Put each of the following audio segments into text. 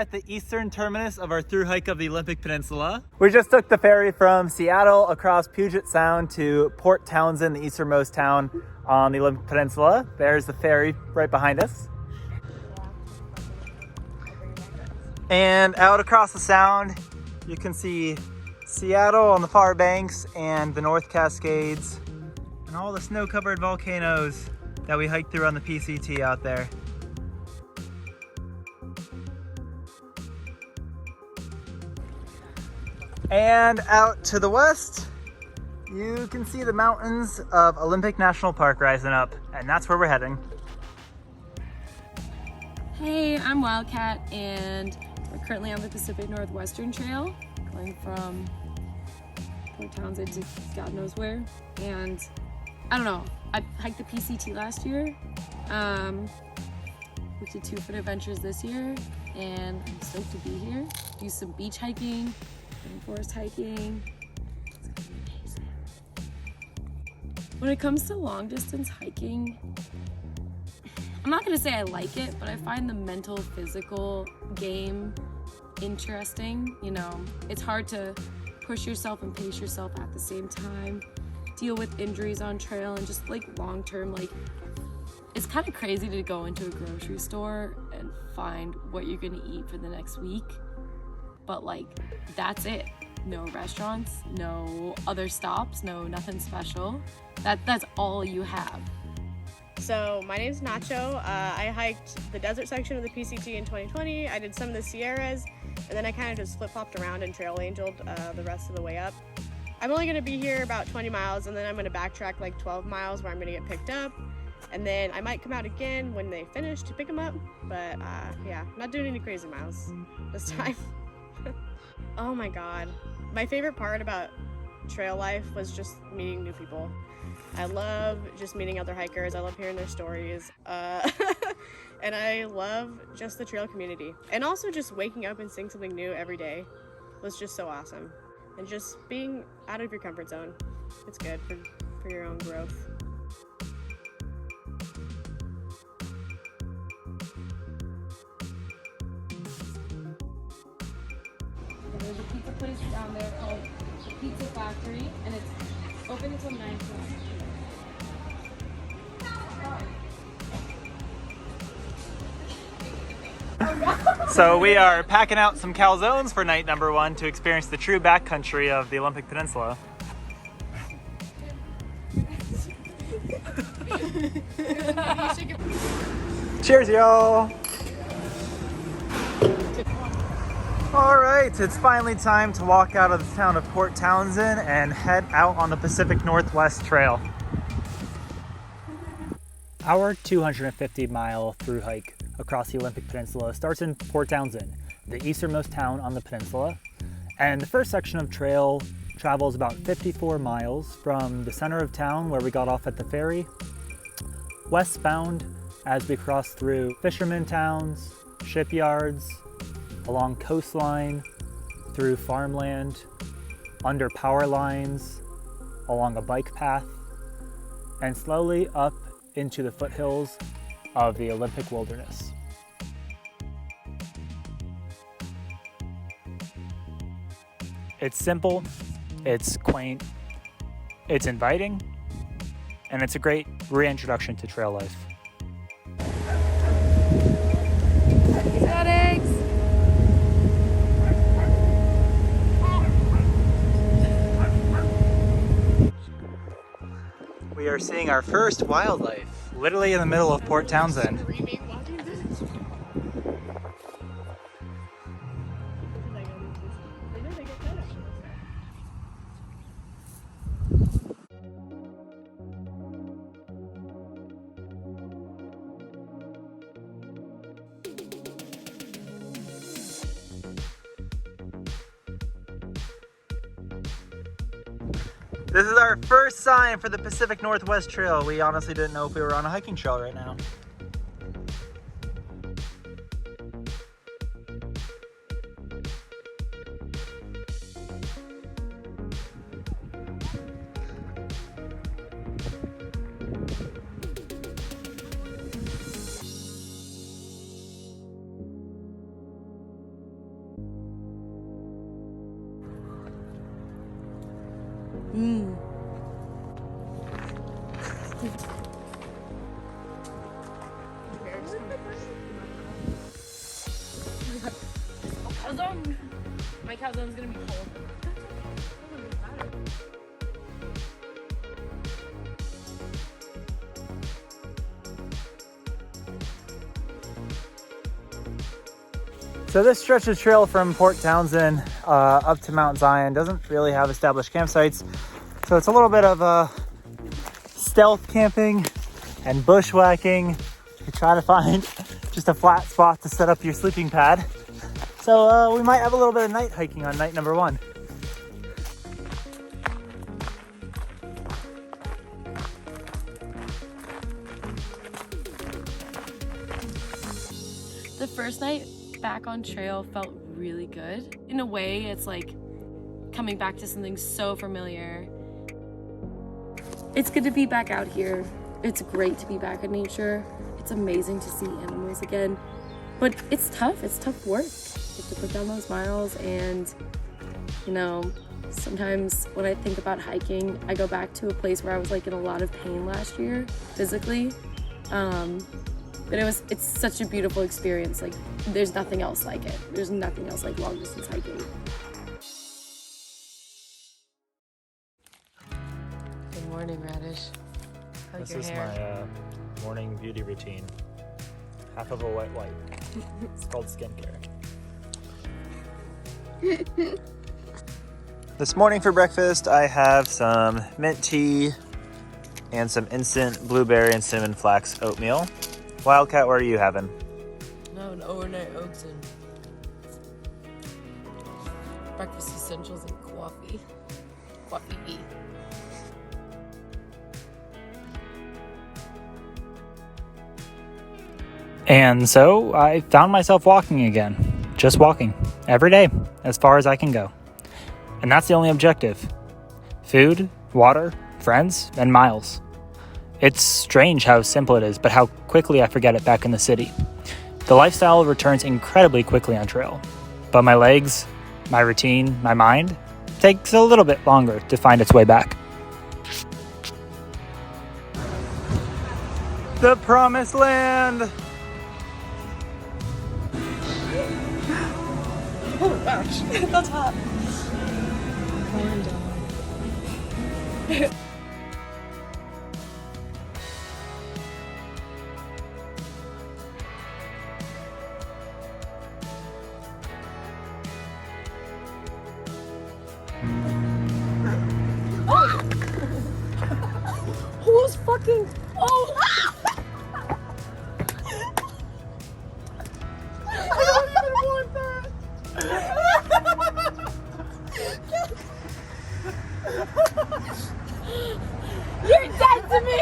at the eastern terminus of our through hike of the Olympic Peninsula. We just took the ferry from Seattle across Puget Sound to Port Townsend, the easternmost town on the Olympic Peninsula. There's the ferry right behind us. And out across the sound, you can see Seattle on the far banks and the North Cascades and all the snow-covered volcanoes that we hiked through on the PCT out there. And out to the west, you can see the mountains of Olympic National Park rising up, and that's where we're heading. Hey, I'm Wildcat, and we're currently on the Pacific Northwestern Trail, going from Port Townsend to God knows where. And I don't know, I hiked the PCT last year. We did 2 foot adventures this year, and I'm stoked to be here. Do some beach hiking, rainforest hiking. It's gonna be amazing. When it comes to long distance hiking, I'm not gonna say I like it, but I find the mental, physical game interesting. You know, it's hard to push yourself and pace yourself at the same time, deal with injuries on trail, and just like long term, like it's kind of crazy to go into a grocery store and find what you're gonna eat for the next week. But like, that's it. No restaurants, no other stops, no nothing special. That's all you have. So my name's Nacho. I hiked the desert section of the PCT in 2020. I did some of the Sierras, and then I kind of just flip-flopped around and trail angeled the rest of the way up. I'm only gonna be here about 20 miles, and then I'm gonna backtrack like 12 miles where I'm gonna get picked up. And then I might come out again when they finish to pick them up. But yeah, I'm not doing any crazy miles this time. Oh my God. My favorite part about trail life was just meeting new people. I love just meeting other hikers. I love hearing their stories. And I love just the trail community. And also just waking up and seeing something new every day was just so awesome. And just being out of your comfort zone. It's good for your own growth. There's a pizza place down there called the Pizza Factory, and it's open until 9 p.m. So we are packing out some calzones for night number 1 to experience the true backcountry of the Olympic Peninsula. Cheers, y'all! All right, it's finally time to walk out of the town of Port Townsend and head out on the Pacific Northwest Trail. Our 250-mile through hike across the Olympic Peninsula starts in Port Townsend, the easternmost town on the peninsula. And the first section of trail travels about 54 miles from the center of town where we got off at the ferry, westbound as we cross through fishermen towns, shipyards, along coastline, through farmland, under power lines, along a bike path, and slowly up into the foothills of the Olympic Wilderness. It's simple, it's quaint, it's inviting, and it's a great reintroduction to trail life. Got eggs! We are seeing our first wildlife, literally in the middle of Port Townsend. This is our first sign for the Pacific Northwest Trail. We honestly didn't know if we were on a hiking trail right now. Calzone. My calzone's gonna be cold. So this stretch of trail from Port Townsend up to Mount Zion doesn't really have established campsites. So it's a little bit of stealth camping and bushwhacking. You try to find just a flat spot to set up your sleeping pad. So we might have a little bit of night hiking on night number 1. The first night back on trail felt really good. In a way, it's like coming back to something so familiar. It's good to be back out here. It's great to be back in nature. It's amazing to see animals again. But it's tough work. You have to put down those miles, and you know, sometimes when I think about hiking, I go back to a place where I was like in a lot of pain last year, physically. But it's such a beautiful experience. Like, there's nothing else like it. There's nothing else like long distance hiking. Good morning, Radish. How's your hair? This is my morning beauty routine. Half of a wet wipe. It's called skincare. This morning for breakfast, I have some mint tea and some instant blueberry and cinnamon flax oatmeal. Wildcat, what are you having? No, an overnight oats and breakfast essentials and coffee. Coffee. And so I found myself walking again. Just walking. Every day, as far as I can go. And that's the only objective. Food, water, friends, and miles. It's strange how simple it is, but how quickly I forget it back in the city. The lifestyle returns incredibly quickly on trail. But my legs, my routine, my mind, takes a little bit longer to find its way back. The promised land! Oh gosh, that's hot. Who's fucking? Oh! I don't even want that. You're dead to me.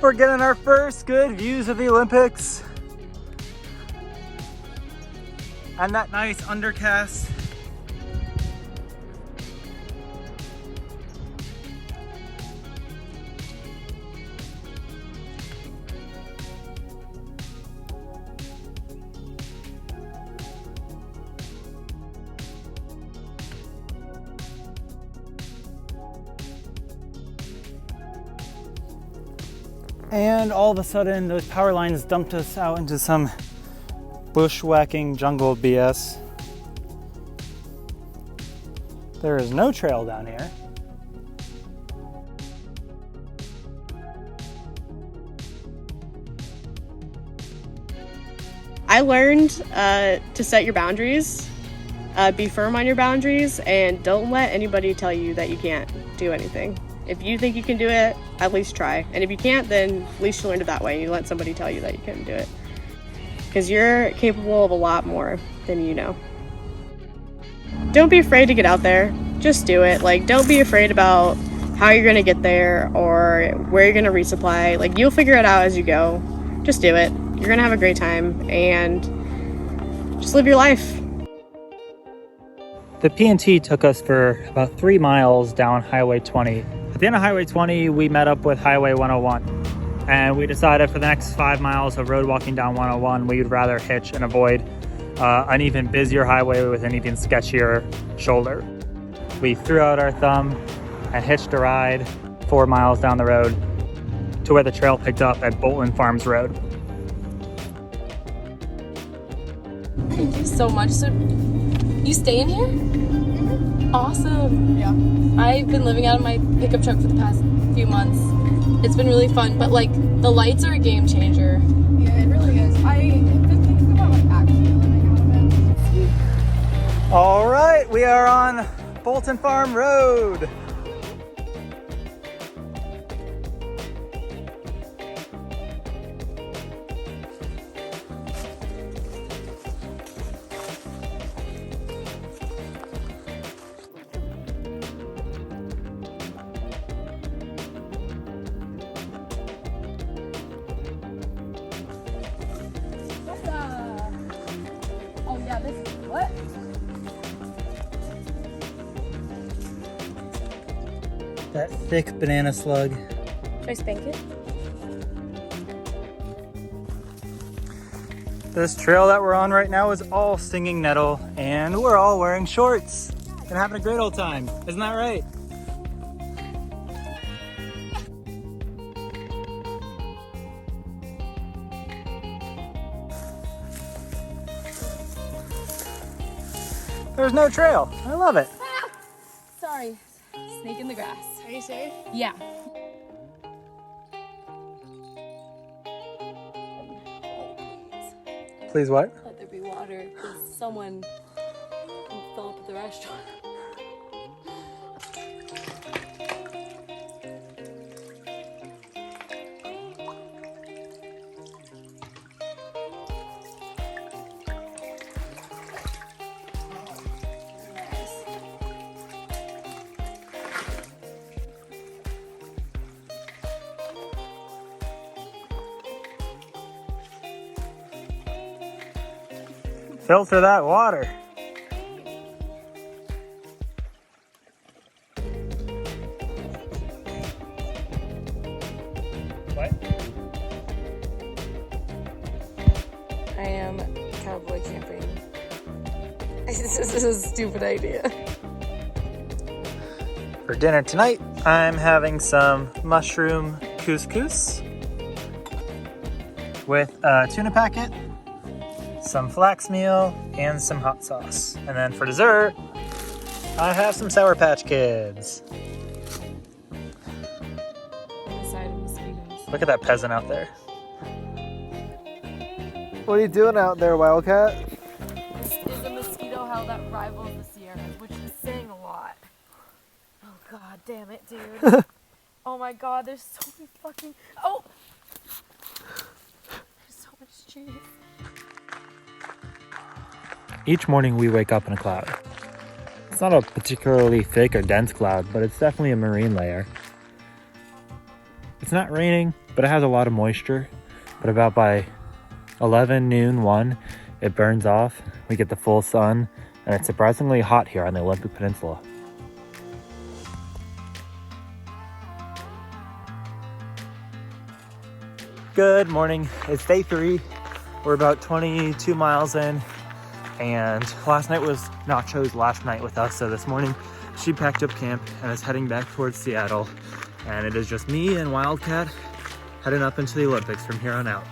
We're getting our first good views of the Olympics. And that nice undercast. And all of a sudden, those power lines dumped us out into some bushwhacking jungle BS. There is no trail down here. I learned to set your boundaries, be firm on your boundaries, and don't let anybody tell you that you can't do anything. If you think you can do it, at least try. And if you can't, then at least you learned it that way. You let somebody tell you that you couldn't do it. Because you're capable of a lot more than you know. Don't be afraid to get out there. Just do it. Like, don't be afraid about how you're going to get there or where you're going to resupply. Like, you'll figure it out as you go. Just do it. You're gonna have a great time and just live your life. The P&T took us for about 3 miles down Highway 20. At the end of Highway 20, we met up with Highway 101. And we decided for the next 5 miles of road walking down 101, we would rather hitch and avoid an even busier highway with an even sketchier shoulder. We threw out our thumb and hitched a ride 4 miles down the road to where the trail picked up at Bolton Farms Road. Thank you so much. So, you stay in here? Mm-hmm. Awesome. Yeah. I've been living out of my pickup truck for the past few months. It's been really fun, but like the lights are a game changer. Yeah, it really is. I've been thinking about like actually living out of it. All right, we are on Bolton Farm Road. Oh yeah, this is what? That thick banana slug. Should I spank it? This trail that we're on right now is all stinging nettle, and we're all wearing shorts and having a great old time. Isn't that right? There's no trail. I love it. Sorry, snake in the grass. Are you safe? Yeah. Please what? Let there be water, because someone can fill up at the restaurant. Filter that water. What? I am cowboy camping. This is a stupid idea. For dinner tonight, I'm having some mushroom couscous with a tuna packet, some flax meal, and some hot sauce. And then for dessert, I have some Sour Patch Kids. Look at that peasant out there. What are you doing out there, Wildcat? This is a mosquito howl that rivals the Sierras, which is saying a lot. Oh god damn it, dude. Oh my god, there's so many fucking... Oh! There's so much cheese. Each morning we wake up in a cloud. It's not a particularly thick or dense cloud, but it's definitely a marine layer. It's not raining, but it has a lot of moisture. But about by 11, noon, 1, it burns off. We get the full sun, and it's surprisingly hot here on the Olympic Peninsula. Good morning. It's day 3. We're about 22 miles in. And last night was Nacho's last night with us, so this morning she packed up camp and is heading back towards Seattle. And it is just me and Wildcat heading up into the Olympics from here on out.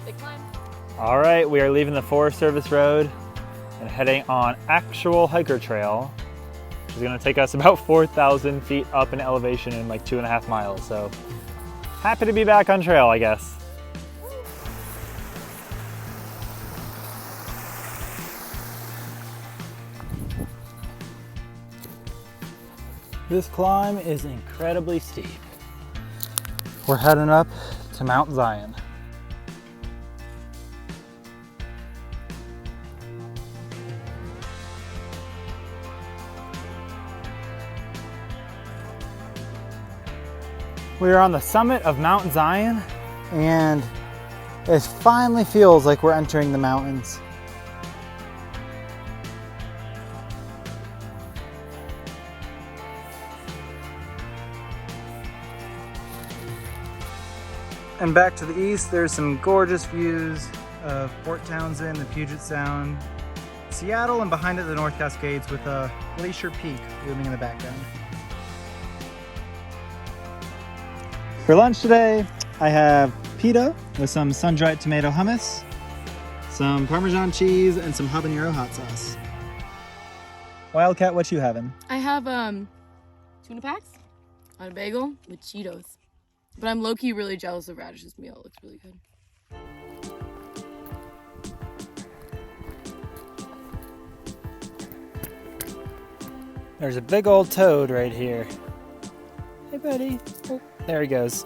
Big climb. All right, we are leaving the Forest Service Road and heading on actual hiker trail. It's gonna take us about 4,000 feet up in elevation in like 2.5 miles. So happy to be back on trail, I guess. This climb is incredibly steep. We're heading up to Mount Zion. We are on the summit of Mount Zion, and it finally feels like we're entering the mountains. And back to the east, there's some gorgeous views of Port Townsend, the Puget Sound, Seattle, and behind it the North Cascades with a Glacier Peak looming in the background. For lunch today, I have pita with some sun-dried tomato hummus, some Parmesan cheese, and some habanero hot sauce. Wildcat, what you having? I have tuna packs on a bagel with Cheetos. But I'm low-key really jealous of Radish's meal. It looks really good. There's a big old toad right here. Hey, buddy. Oh, there he goes.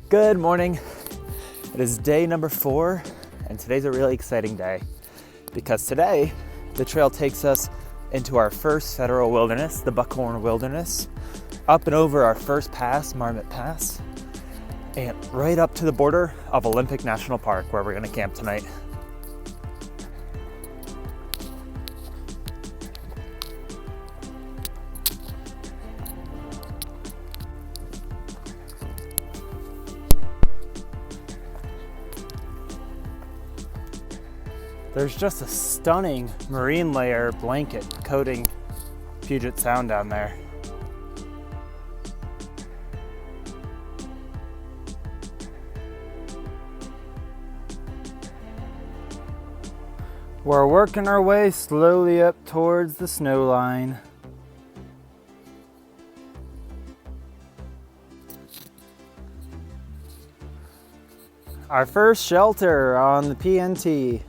Good morning. It is day number 4, and today's a really exciting day because today the trail takes us into our first federal wilderness, the Buckhorn Wilderness, up and over our first pass, Marmot Pass, and right up to the border of Olympic National Park, where we're gonna camp tonight. There's just a stunning marine layer blanket coating Puget Sound down there. We're working our way slowly up towards the snow line. Our first shelter on the PNT.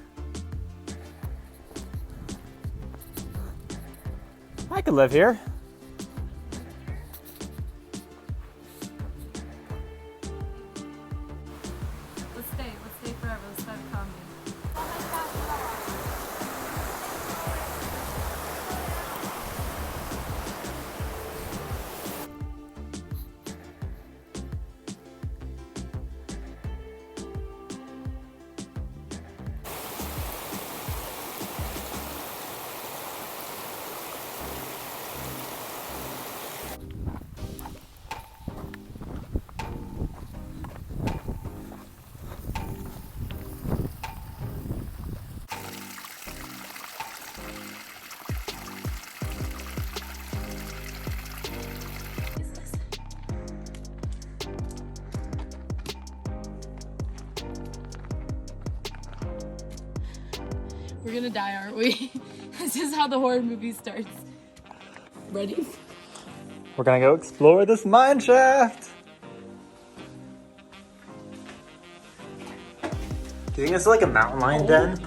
I could live here. Let's stay forever. Let's start comedy. We're gonna die, aren't we? This is how the horror movie starts. Ready? We're gonna go explore this mine shaft. Do you think it's like a mountain lion den?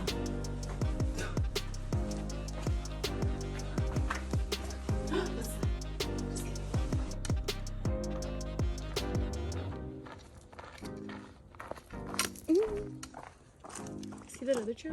See that other tree?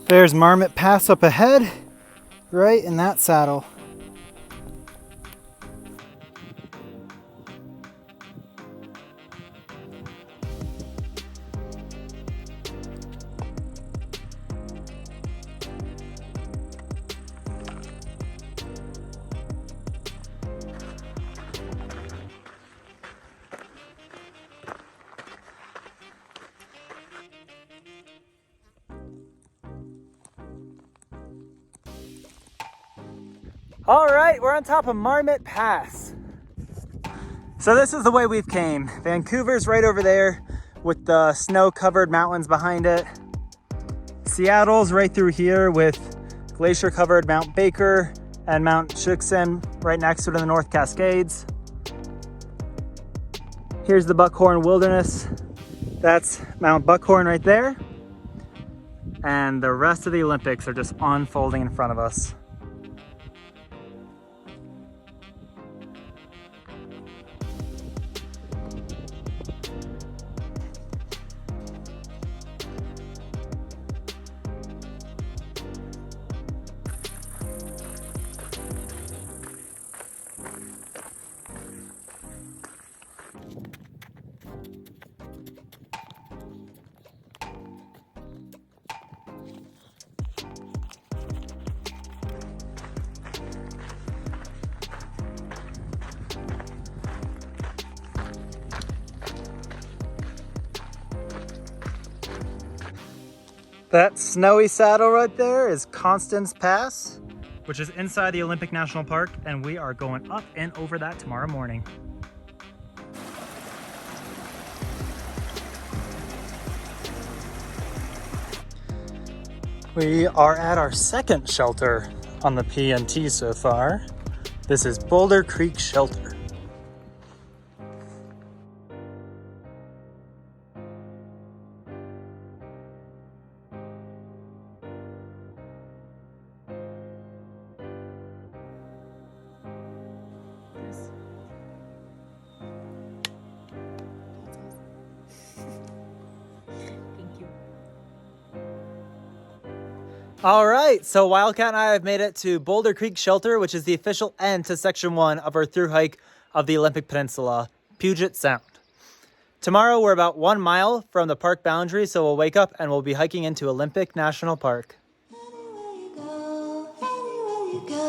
There's Marmot Pass up ahead, right in that saddle. All right, we're on top of Marmot Pass. So this is the way we've came. Vancouver's right over there with the snow-covered mountains behind it. Seattle's right through here with glacier-covered Mount Baker and Mount Shipyards right next to it in the North Cascades. Here's the Buckhorn Wilderness. That's Mount Buckhorn right there. And the rest of the Olympics are just unfolding in front of us. That snowy saddle right there is Constance Pass, which is inside the Olympic National Park, and we are going up and over that tomorrow morning. We are at our second shelter on the PNT so far. This is Boulder Creek Shelter. All right, so Wildcat and I have made it to Boulder Creek Shelter, which is the official end to section 1 of our through hike of the Olympic Peninsula, Puget Sound. Tomorrow we're about 1 mile from the park boundary, so we'll wake up and we'll be hiking into Olympic National Park. Anywhere you go,